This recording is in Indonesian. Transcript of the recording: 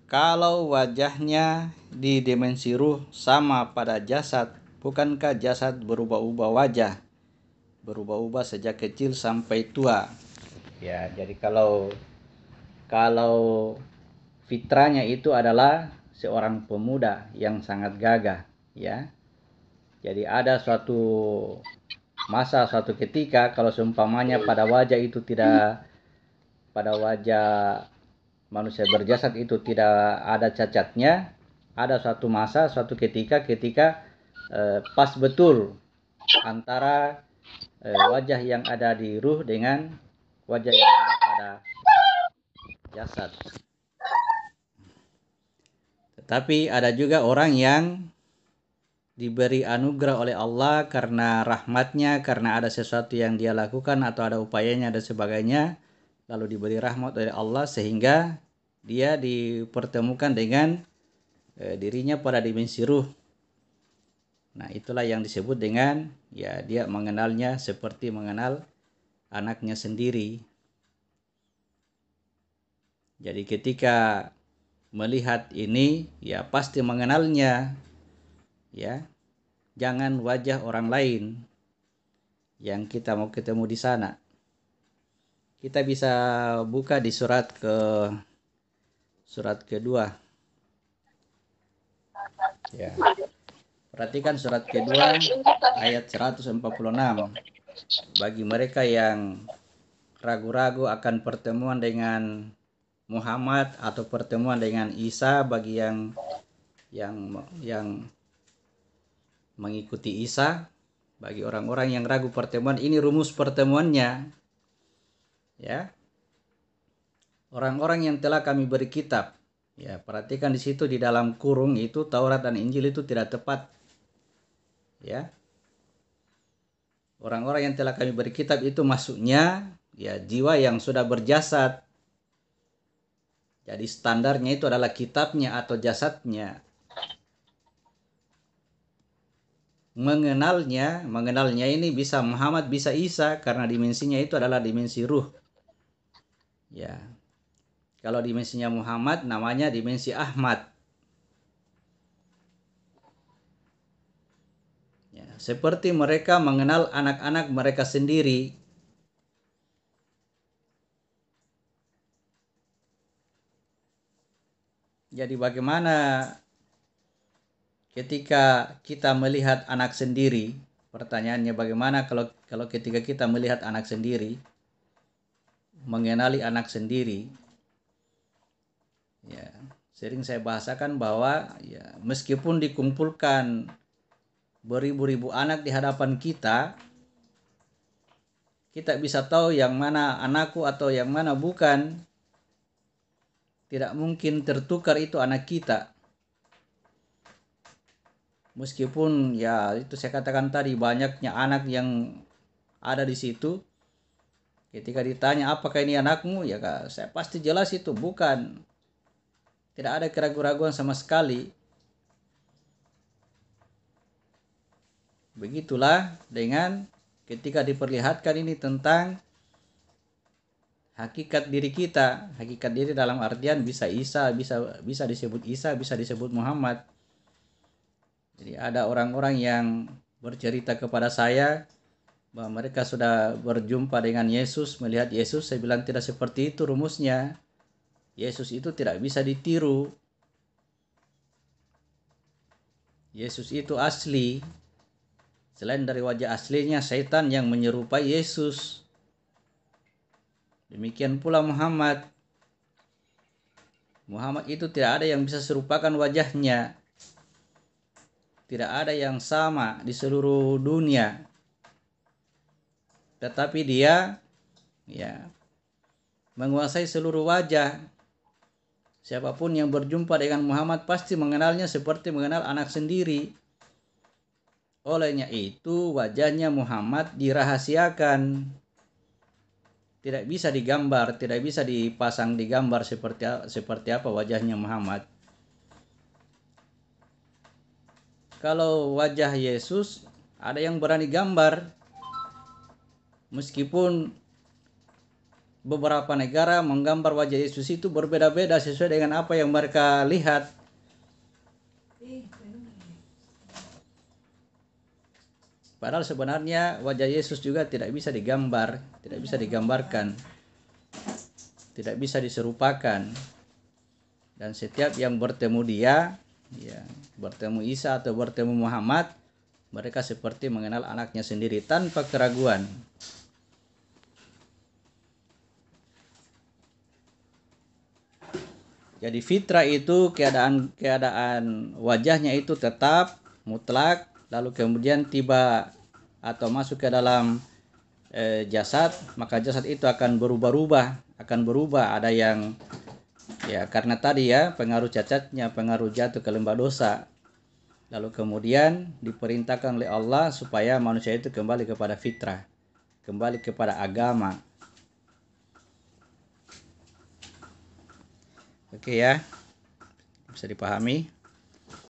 Kalau wajahnya di dimensi ruh sama pada jasad, bukankah jasad berubah-ubah wajah? Berubah-ubah sejak kecil sampai tua. Ya, jadi kalau fitrahnya itu adalah seorang pemuda yang sangat gagah, ya. Jadi ada suatu masa, suatu ketika kalau seumpamanya pada wajah manusia berjasad itu tidak ada cacatnya, ada suatu masa, suatu ketika pas betul antara wajah yang ada di ruh dengan wajah yang ada pada jasad. Tetapi ada juga orang yang diberi anugerah oleh Allah karena rahmatnya, karena ada sesuatu yang dia lakukan atau ada upayanya dan sebagainya, lalu diberi rahmat oleh Allah sehingga dia dipertemukan dengan dirinya pada dimensi ruh. Nah, itulah yang disebut dengan ya dia mengenalnya seperti mengenal anaknya sendiri. Jadi ketika melihat ini ya pasti mengenalnya, ya. Jangan wajah orang lain yang kita mau ketemu di sana. Kita bisa buka di surat kedua. Ya. Perhatikan surat kedua ayat 146. Bagi mereka yang ragu-ragu akan pertemuan dengan Muhammad atau pertemuan dengan Isa, bagi yang mengikuti Isa, bagi orang-orang yang ragu pertemuan, ini rumus pertemuannya, ya. Orang-orang yang telah kami beri kitab, ya, perhatikan di situ di dalam kurung itu Taurat dan Injil itu tidak tepat, ya. Orang-orang yang telah kami beri kitab itu masuknya ya jiwa yang sudah berjasad. Jadi standarnya itu adalah kitabnya atau jasadnya. Mengenalnya ini bisa Muhammad, bisa Isa, karena dimensinya itu adalah dimensi ruh. Ya. Kalau dimensinya Muhammad namanya dimensi Ahmad. Ya, seperti mereka mengenal anak-anak mereka sendiri. Jadi bagaimana ketika kita melihat anak sendiri? Pertanyaannya bagaimana kalau ketika kita melihat anak sendiri, mengenali anak sendiri? Ya, sering saya bahasakan bahwa ya meskipun dikumpulkan beribu-ribu anak di hadapan kita, kita bisa tahu yang mana anakku atau yang mana bukan. Tidak mungkin tertukar itu anak kita. Meskipun ya itu saya katakan tadi banyaknya anak yang ada di situ. Ketika ditanya apakah ini anakmu, ya saya pasti jelas itu bukan. Tidak ada keraguan-raguan sama sekali. Begitulah dengan ketika diperlihatkan ini tentang hakikat diri kita. Hakikat diri dalam artian bisa Isa, bisa disebut Isa, bisa disebut Muhammad. Jadi ada orang-orang yang bercerita kepada saya bahwa mereka sudah berjumpa dengan Yesus, melihat Yesus. Saya bilang tidak seperti itu rumusnya. Yesus itu tidak bisa ditiru. Yesus itu asli. Selain dari wajah aslinya, setan yang menyerupai Yesus. Demikian pula Muhammad. Muhammad itu tidak ada yang bisa serupakan wajahnya. Tidak ada yang sama di seluruh dunia. Tetapi dia ya menguasai seluruh wajah. Siapapun yang berjumpa dengan Muhammad pasti mengenalnya seperti mengenal anak sendiri. Olehnya itu wajahnya Muhammad dirahasiakan. Tidak bisa digambar, tidak bisa dipasang di gambar seperti apa wajahnya Muhammad. Kalau wajah Yesus ada yang berani gambar. Meskipun beberapa negara menggambar wajah Yesus itu berbeda-beda sesuai dengan apa yang mereka lihat. Padahal sebenarnya wajah Yesus juga tidak bisa digambar, tidak bisa digambarkan, tidak bisa diserupakan. Dan setiap yang bertemu dia, ya, bertemu Isa atau bertemu Muhammad, mereka seperti mengenal anaknya sendiri tanpa keraguan. Jadi fitrah itu keadaan wajahnya itu tetap mutlak, lalu kemudian tiba atau masuk ke dalam jasad, maka jasad itu akan berubah-ubah, akan berubah. Ada yang ya karena tadi ya pengaruh cacatnya, pengaruh jatuh ke lembah dosa. Lalu kemudian diperintahkan oleh Allah supaya manusia itu kembali kepada fitrah, kembali kepada agama. Oke ya, bisa dipahami.